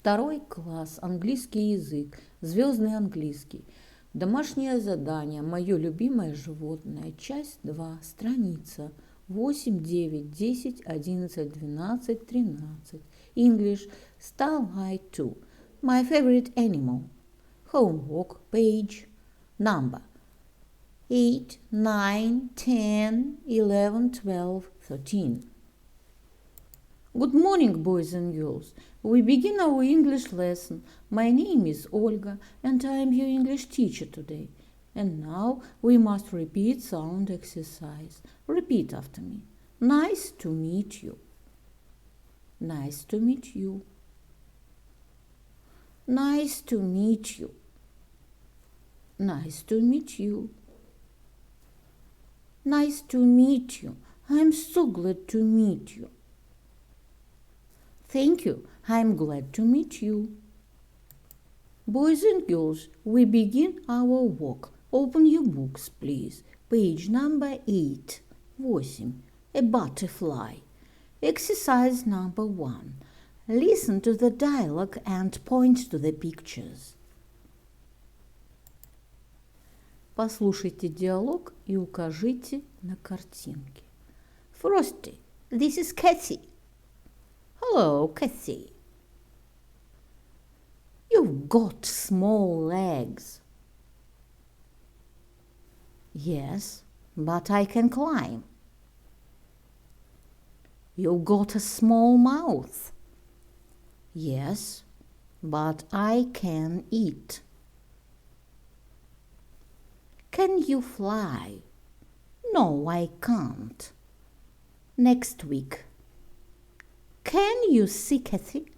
Второй класс, английский язык, звездный английский. Домашнее задание, мое любимое животное, часть 2, страница 8, 9, 10, 11, 12, 13. English, Starlight 2, my favorite animal. Homework, page, number 8, 9, 10, 11, 12, 13. Good morning, boys and girls. We begin our English lesson. My name is Olga, and I am your English teacher today. And now we must repeat sound exercise. Repeat after me. Nice to meet you. Nice to meet you. Nice to meet you. Nice to meet you. Nice to meet you. I'm so glad to meet you. Thank you. I'm glad to meet you. Boys and girls, we begin our walk. Open your books, please. Page number 8. 8. A butterfly. Exercise number 1. Listen to the dialogue and point to the pictures. Послушайте диалог и укажите на картинки. Frosty, this is Kathy. Hello, Kathy. You've got small legs. Yes, but I can climb. You've got a small mouth. Yes, but I can eat. Can you fly? No, I can't. Next week. Can you see Kathy?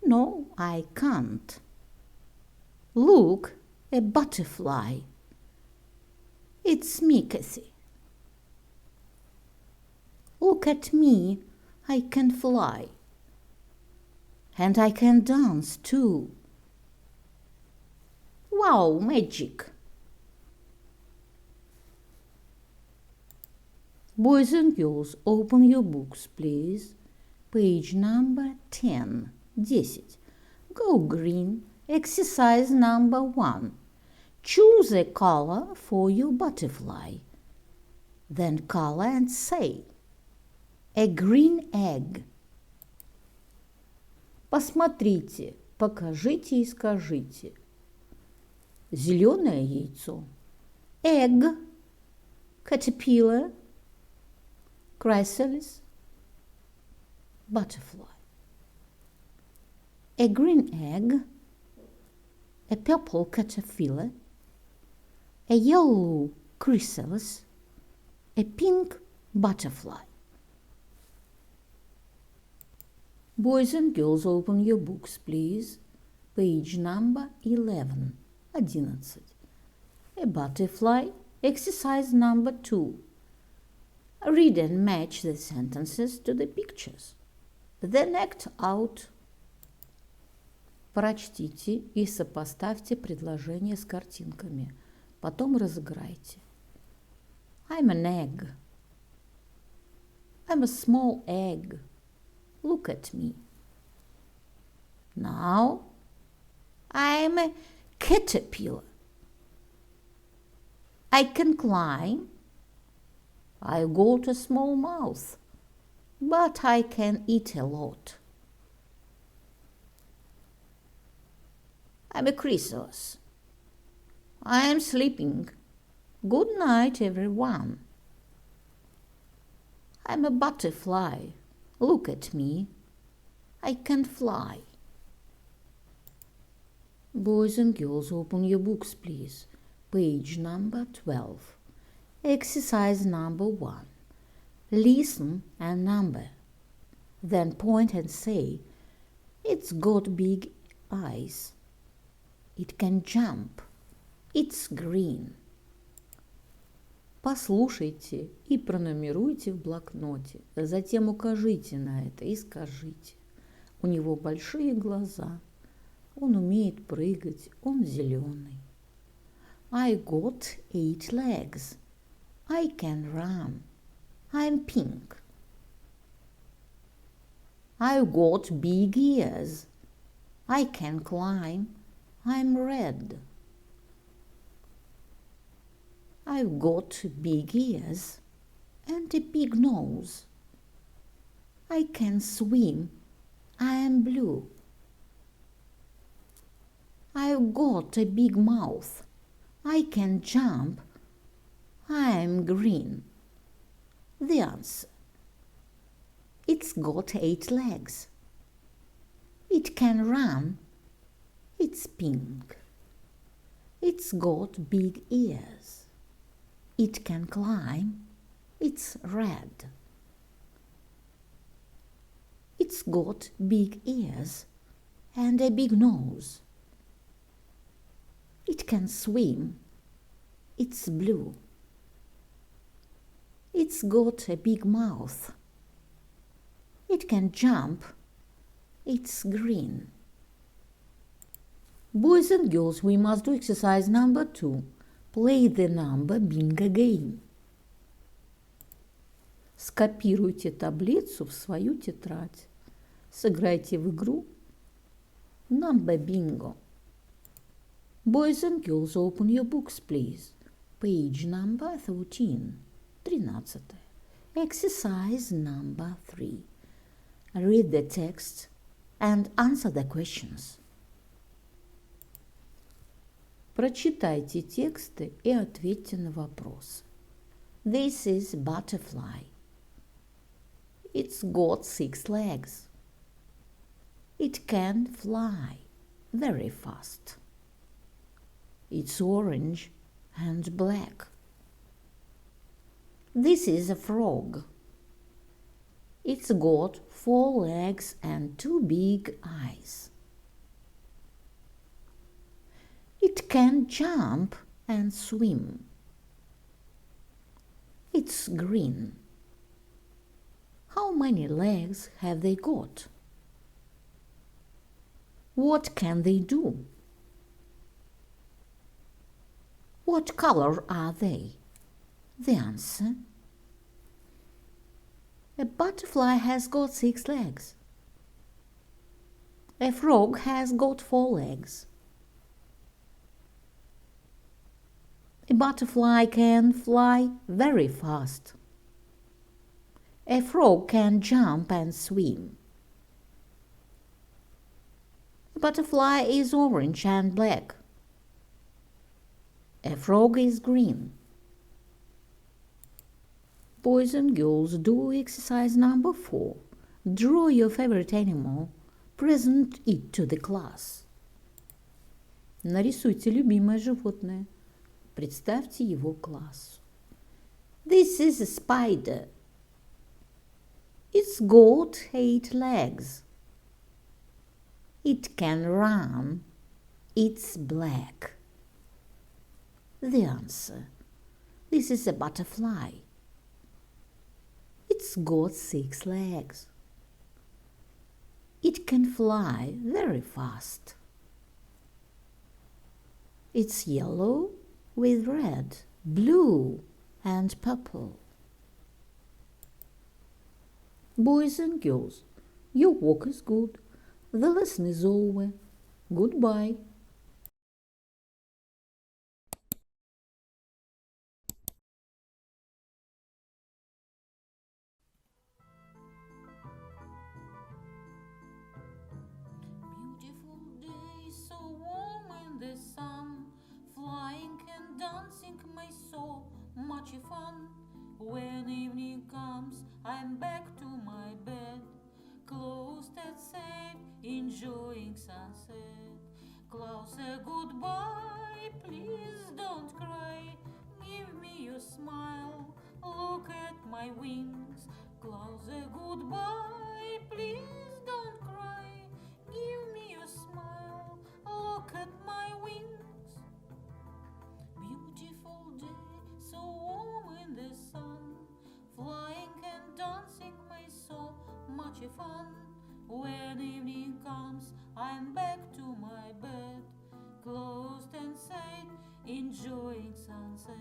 No, I can't. Look, a butterfly. It's me, Kathy. Look at me, I can fly. And I can dance too. Wow, magic! Boys and girls, open your books, please. Page number 10. 10. Go green. Exercise number 1. Choose a color for your butterfly. Then color and say, a green egg. Посмотрите, покажите и скажите. Зеленое яйцо. Egg. Caterpillar. Chrysalis. Butterfly. A green egg, a purple caterpillar, a yellow chrysalis, a pink butterfly. Boys and girls, open your books, please. Page number 11. 11. A butterfly, exercise number 2. Read and match the sentences to the pictures. Then act out. Прочтите и сопоставьте предложения с картинками. Потом разыграйте. I'm an egg. I'm a small egg. Look at me. Now, I'm a caterpillar. I can climb. I got a small mouth, but I can eat a lot. I'm a chrysalis. I am sleeping. Good night, everyone. I'm a butterfly. Look at me. I can fly. Boys and girls, open your books, please. Page number 12. Exercise number 1. Listen and number. Then point and say, it's got big eyes. It can jump. It's green. Послушайте и пронумеруйте в блокноте. Затем укажите на это и скажите. У него большие глаза. Он умеет прыгать. Он зеленый. I got 8 legs. I can run. I'm pink. I got big ears. I can climb. I'm red. I've got big ears and a big nose. I can swim. I am blue. I've got a big mouth. I can jump. I am green. The answer. It's got 8 legs. It can run. It's pink. It's got big ears. It can climb. It's red. It's got big ears and a big nose. It can swim. It's blue. It's got a big mouth. It can jump. It's green. Boys and girls, we must do exercise number 2. Play the number bingo game. Скопируйте таблицу в свою тетрадь. Сыграйте в игру Number Bingo. Boys and girls, open your books, please. Page number 13. 13. Exercise number 3. Read the text and answer the questions. Прочитайте тексты и ответьте на вопросы. This is butterfly. It's got 6 legs. It can fly very fast. It's orange and black. This is a frog. It's got 4 legs and 2 big eyes. It can jump and swim. It's green. How many legs have they got? What can they do? What color are they? The answer. A butterfly has got 6 legs. A frog has got 4 legs. A butterfly can fly very fast. A frog can jump and swim. A butterfly is orange and black. A frog is green. Boys and girls, do exercise number 4. Draw your favorite animal. Present it to the class. Нарисуйте любимое животное. Представьте его классу. This is a spider. It's got 8 legs. It can run. It's black. The answer. This is a butterfly. It's got 6 legs. It can fly very fast. It's yellow with red, blue and purple. Boys and girls, your work is good. The lesson is over. Goodbye. Beautiful day, so warm in the sun, flying and dancing may so much fun. When evening comes, I'm back to my bed, closed and safe, enjoying sunset. Close a goodbye, please don't cry. Give me your smile, look at my wings. Close a goodbye, please don't cry. Give me your smile, look at my wings. Beautiful day, so warm in the sun, flying and dancing may so much fun. When evening comes, I'm back to my bed, closed and safe, enjoying sunset.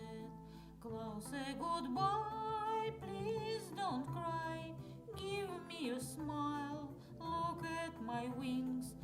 Close a goodbye, please don't cry. Give me your smile, look at my wings.